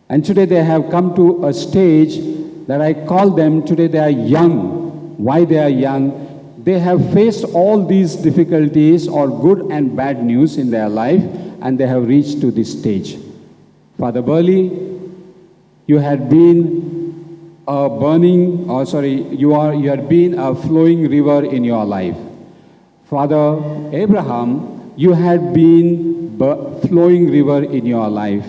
And today they have come to a stage that I call them, today they are young. Why they are young? They have faced all these difficulties or good and bad news in their life, and they have reached to this stage. Father Burley, you had been you had been a flowing river in your life. Father Abraham, you had been flowing river in your life.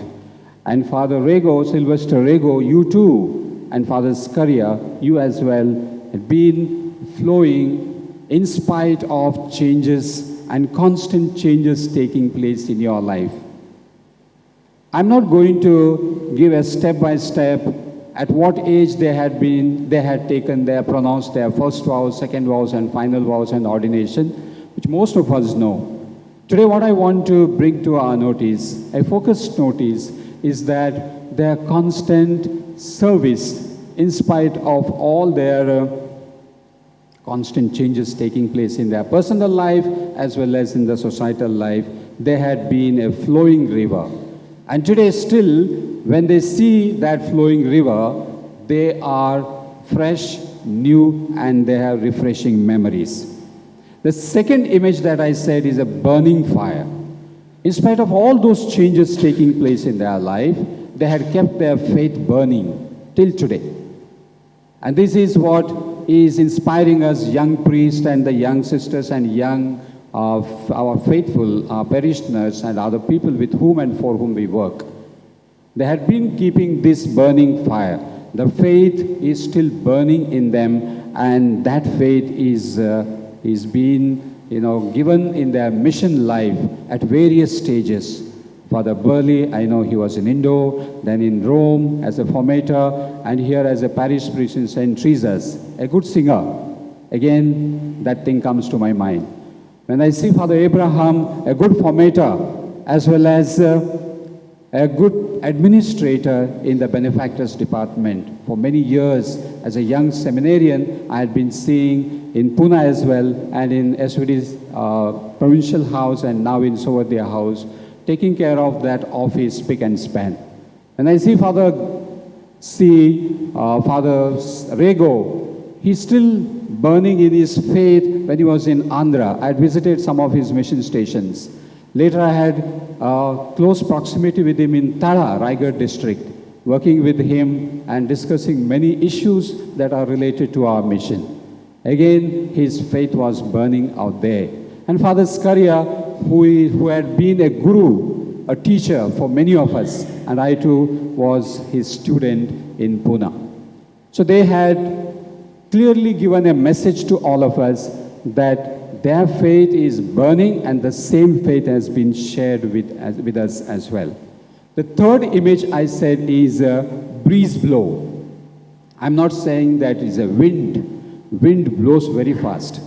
And Father Sylvester Rego, you too, and Father Scaria, you as well, had been flowing in spite of changes and constant changes taking place in your life. I'm not going to give a step-by-step at what age they had pronounced their first vows, second vows, and final vows and ordination, which most of us know. Today what I want to bring to our notice, a focused notice, is that their constant service, in spite of all their constant changes taking place in their personal life as well as in the societal life, they had been a flowing river. And today still, when they see that flowing river, they are fresh, new, and they have refreshing memories. The second image that I said is a burning fire. In spite of all those changes taking place in their life, they had kept their faith burning till today. And this is what is inspiring us young priests and the young sisters and young our faithful, our parishioners and other people with whom and for whom we work. They had been keeping this burning fire. The faith is still burning in them, and that faith is being given in their mission life at various stages. Father Burley, I know he was in Indo, then in Rome as a formator, and here as a parish priest in St. Teresa's, a good singer. Again, that thing comes to my mind. When I see Father Abraham, a good formator, as well as a good administrator in the benefactors department. For many years, as a young seminarian, I had been seeing in Pune as well, and in SVD's provincial house, and now in Sovadia house, taking care of that office spick and span. When I see Father Rego, he's still burning in his faith when he was in Andhra. I had visited some of his mission stations. Later I had close proximity with him in Tara, Raigad district, working with him and discussing many issues that are related to our mission. Again, his faith was burning out there. And Father Scaria, who had been a guru, a teacher for many of us, and I too was his student in Pune. So they had clearly given a message to all of us that their faith is burning, and the same faith has been shared with us as well. The third image I said is a breeze blow. I'm not saying that it's a wind. Wind blows very fast.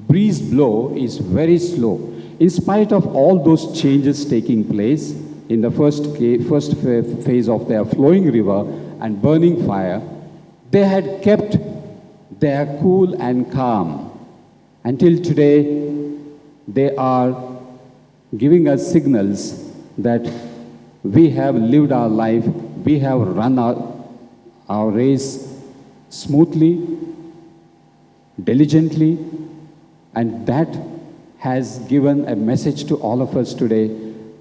Breeze blow is very slow. In spite of all those changes taking place in the first phase of their flowing river and burning fire, they had kept their cool and calm. Until today, they are giving us signals that we have lived our life, we have run our race smoothly, diligently, and that has given a message to all of us today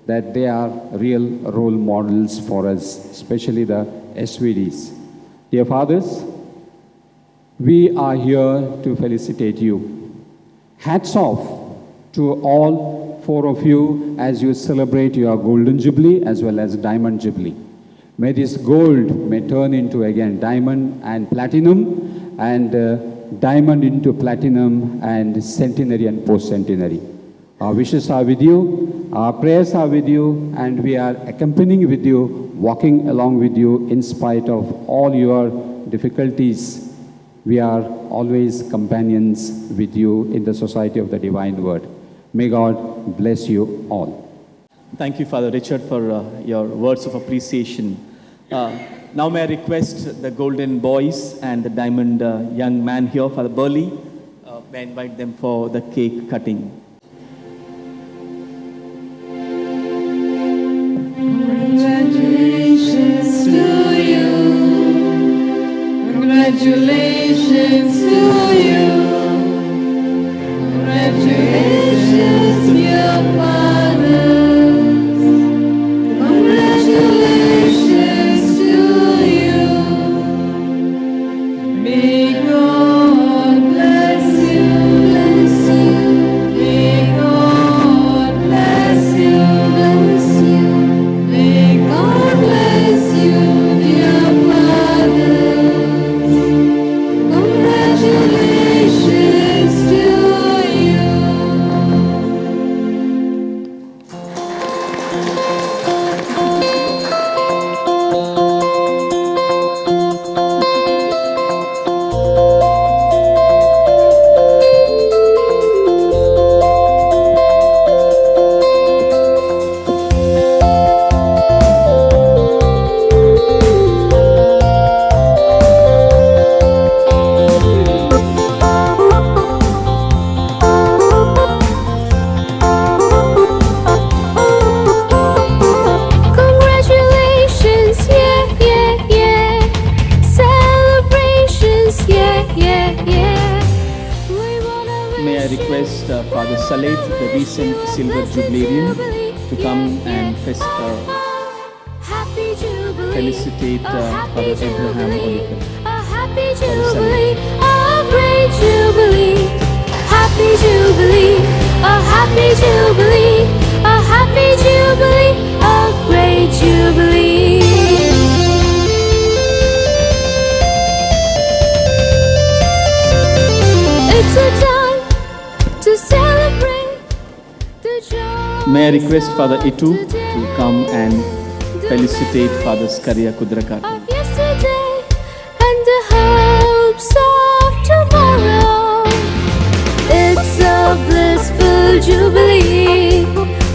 that they are real role models for us, especially the SVDs. Dear fathers, we are here to felicitate you. Hats off to all four of you as you celebrate your Golden Jubilee as well as Diamond Jubilee. May this gold may turn into again diamond and platinum, and diamond into platinum and centenary and post-centenary. Our wishes are with you, our prayers are with you, and we are accompanying with you, walking along with you in spite of all your difficulties. We are always companions with you in the Society of the Divine Word. May God bless you all. Thank you, Father Richard, for your words of appreciation. Now may I request the golden boys and the diamond young man here, Father Burley, may I invite them for the cake cutting. Congratulations to you. Congratulations to you. Congratulations, dear fathers. Congratulations to you. May God bless you, bless you. May God bless you, bless you. May God bless you, dear fathers. Congratulations to you. Congratulations, yeah, yeah, yeah. Celebrations, yeah, yeah, yeah. We wanna May I wish request Father Saleh, the recent Silver Jubilarian, to come and Happy Jubilee, felicitate Father Abraham Oliver. a happy Jubilee, a great Jubilee. Happy Jubilee, a happy Jubilee, a happy Jubilee, a great Jubilee. It's a time to celebrate the joy. May I request Father Itu to come and felicitate Father Skaria Kudrakar. Of yesterday and the hopes of tomorrow. It's a blissful jubilee,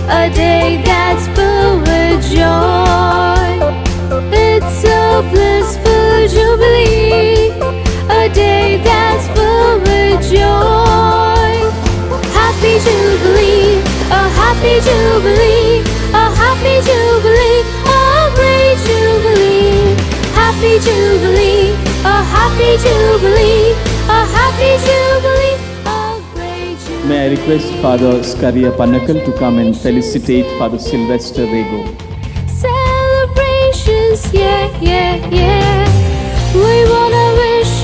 a day that's filled with joy. It's a blissful jubilee, a day that's filled with joy. Happy Jubilee, a happy Jubilee, a happy Jubilee, a great Jubilee. Happy Jubilee, a happy Jubilee, a happy Jubilee, a great Jubilee. May I request Father Skaria Panakal to come and felicitate Father Sylvester Rego. Celebrations, yeah, yeah, yeah. We wanna wish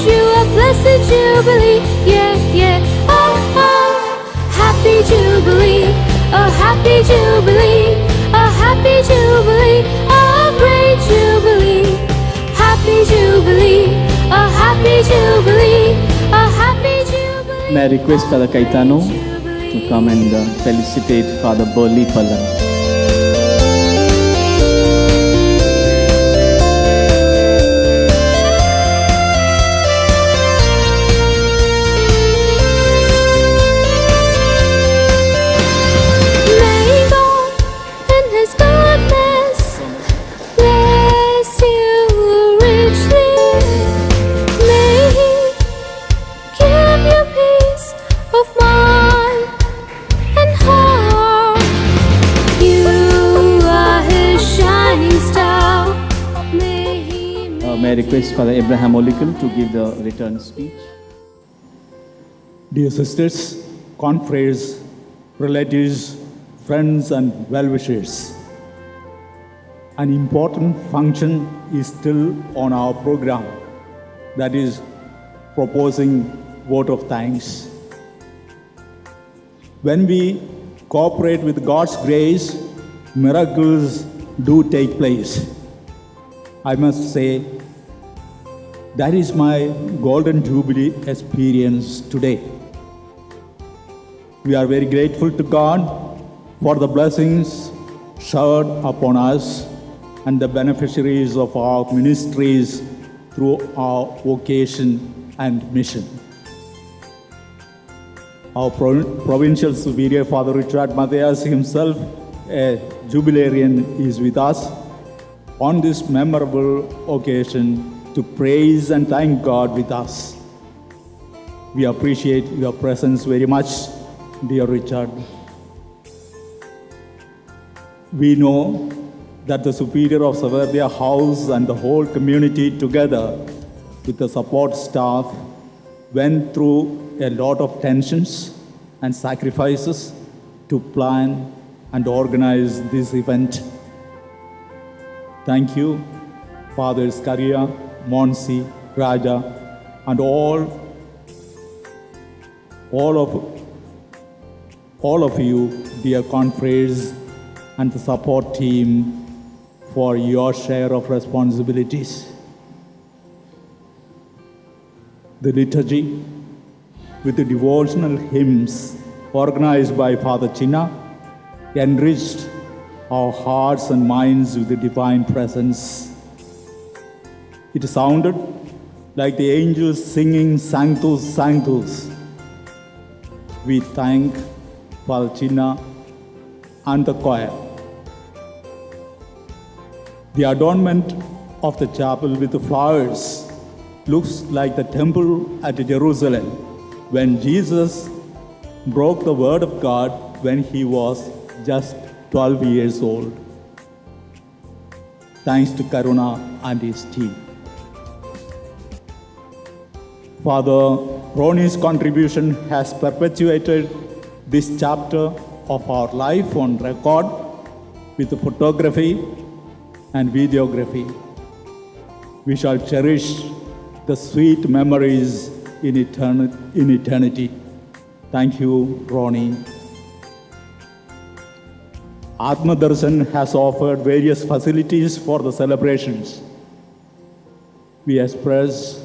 you a blessed Jubilee, yeah, yeah. Oh, oh. Happy Jubilee, a happy Jubilee, a happy Jubilee, a great Jubilee. Happy Jubilee, a happy Jubilee, a happy Jubilee. May I request Father Caetano to come and felicitate Father Burley Pallan. May God in His goodness bless you richly. May He give you peace of mind and heart. You are His shining star. May He May I request Father Abraham Olikal to give the return speech. Dear sisters, confreres, relatives, friends, and well-wishers, an important function is still on our program, that is, proposing vote of thanks. When we cooperate with God's grace, miracles do take place. I must say, that is my Golden Jubilee experience today. We are very grateful to God for the blessings showered upon us and the beneficiaries of our ministries through our vocation and mission. Our Provincial Superior, Father Richard Matthias himself, a Jubilarian, is with us on this memorable occasion to praise and thank God with us. We appreciate your presence very much, dear Richard. We know that the Superior of Savardia House and the whole community together with the support staff went through a lot of tensions and sacrifices to plan and organize this event. Thank you, Fathers Karia, Monsi, Raja, and all of you, dear confreres, and the support team for your share of responsibilities. The liturgy with the devotional hymns organized by Father Chinna enriched our hearts and minds with the divine presence. It sounded like the angels singing Sanctus, Sanctus. We thank Father Chinna and the choir. The adornment of the chapel with the flowers looks like the temple at Jerusalem when Jesus broke the word of God when he was just 12 years old. Thanks to Karuna and his team. Father Ronnie's contribution has perpetuated this chapter of our life on record with photography and videography. We shall cherish the sweet memories in eternity. Thank you, Ronnie. Atma Darshan has offered various facilities for the celebrations. We express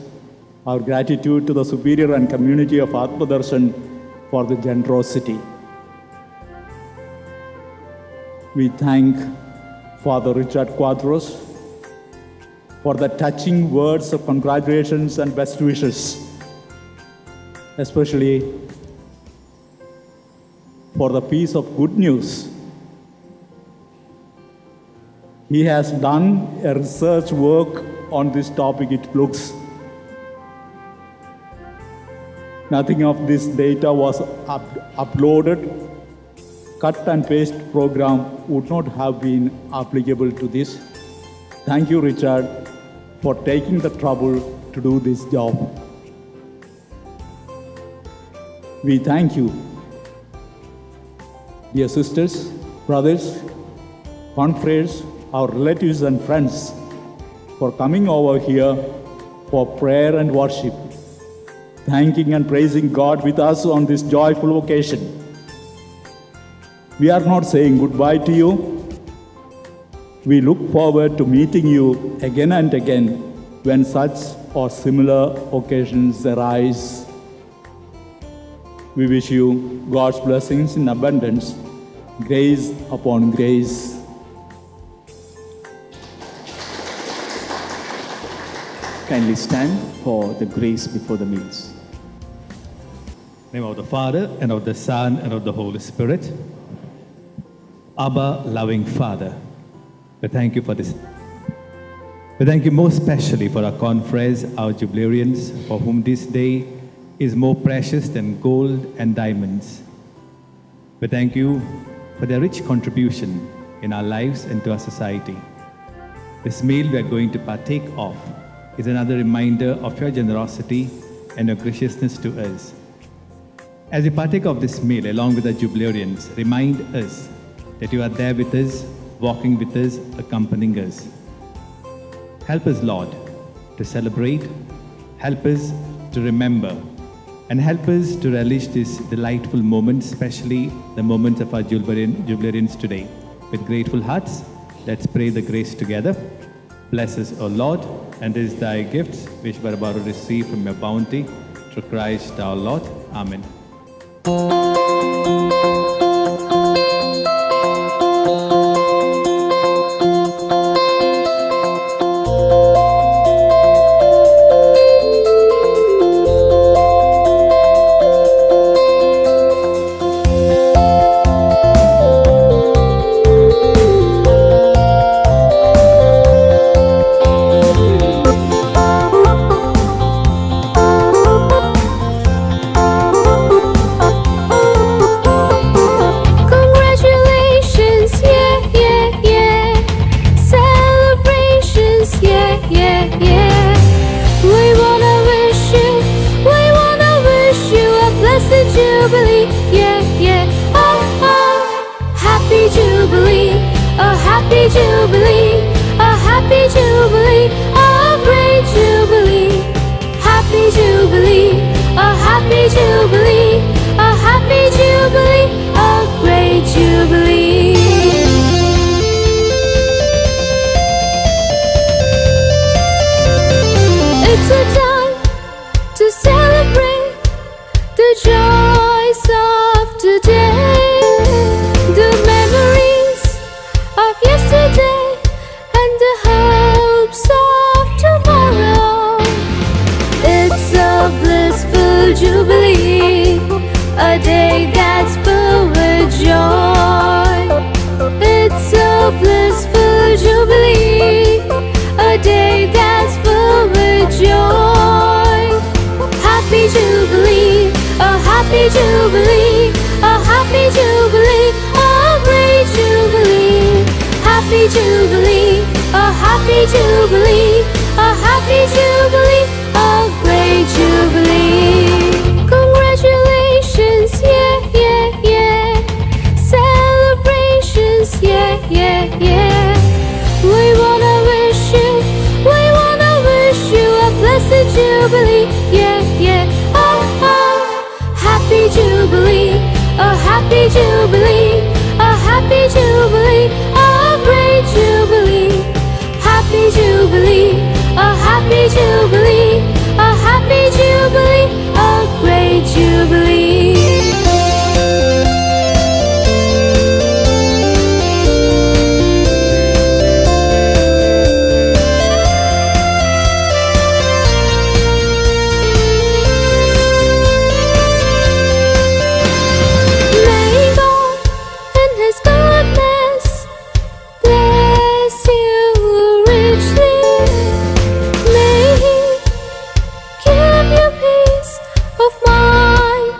our gratitude to the Superior and community of Atma Darshan for the generosity. We thank Father Richard Quadros for the touching words of congratulations and best wishes, especially for the piece of good news. He has done a research work on this topic, it looks. Nothing of this data was uploaded. Cut and paste program would not have been applicable to this. Thank you, Richard, for taking the trouble to do this job. We thank you, dear sisters, brothers, confreres, our relatives and friends, for coming over here for prayer and worship, thanking and praising God with us on this joyful occasion. We are not saying goodbye to you. We look forward to meeting you again and again when such or similar occasions arise. We wish you God's blessings in abundance, grace upon grace. Kindly stand for the grace before the meals. In the name of the Father, and of the Son, and of the Holy Spirit. Abba, loving Father, we thank you for this. We thank you most especially for our confreres, our jubilarians, for whom this day is more precious than gold and diamonds. We thank you for their rich contribution in our lives and to our society. This meal we are going to partake of is another reminder of your generosity and your graciousness to us. As we partake of this meal along with our jubilarians, remind us that you are there with us, walking with us, accompanying us. Help us, Lord, to celebrate. Help us to remember. and help us to relish this delightful moment, especially the moments of our jubilarians today. With grateful hearts, let's pray the grace together. Bless us, O Lord, and this is thy gifts, which we are about to receive from your bounty, through Christ our Lord. Amen. Congratulations, yeah, yeah, yeah. Celebrations, yeah, yeah, yeah. We wanna wish you a blessed jubilee, yeah, yeah. Oh, oh, happy jubilee, a happy jubilee, a happy jubilee, a great jubilee. Happy jubilee, a happy jubilee, a happy jubilee, a great jubilee. It's a time to celebrate the joys of today, the memories of yesterday, and the hopes of tomorrow. It's a blissful jubilee, a day that's filled with joy. It's a blissful jubilee, a day that's filled with joy. Happy jubilee, a happy jubilee, a happy jubilee, a great jubilee. Happy jubilee, a happy jubilee, a happy jubilee, a great jubilee. Congratulations, yeah, yeah, yeah. Celebrations, yeah, yeah, yeah. We wanna wish you a blessed jubilee, yeah, yeah. Oh, oh, happy jubilee, a happy jubilee, a happy jubilee, a great jubilee. Happy jubilee, a happy jubilee, a happy jubilee, a great jubilee. May God in His goodness bless you richly. May He give you peace of mind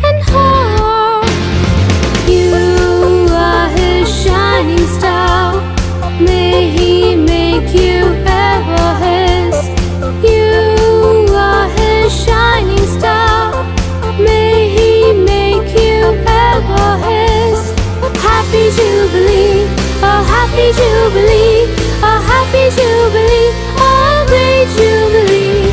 and heart. You are His shining star. May He make you ever His. You are His shining star. May He make you ever His. Happy jubilee, a happy jubilee, a happy jubilee, a great jubilee.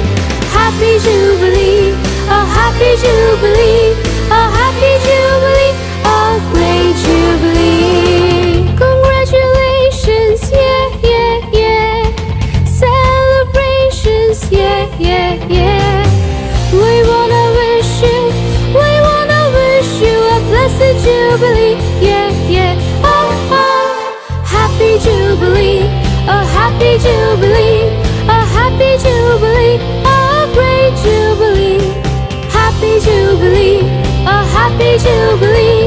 Happy jubilee, a happy jubilee, a happy jubilee, a great jubilee. Congratulations, yeah, yeah, yeah. Celebrations, yeah, yeah, yeah. We wanna wish you a blessed jubilee, yeah, yeah. Oh, oh, happy jubilee, a happy jubilee, a happy jubilee, a great jubilee. Happy jubilee, a happy jubilee,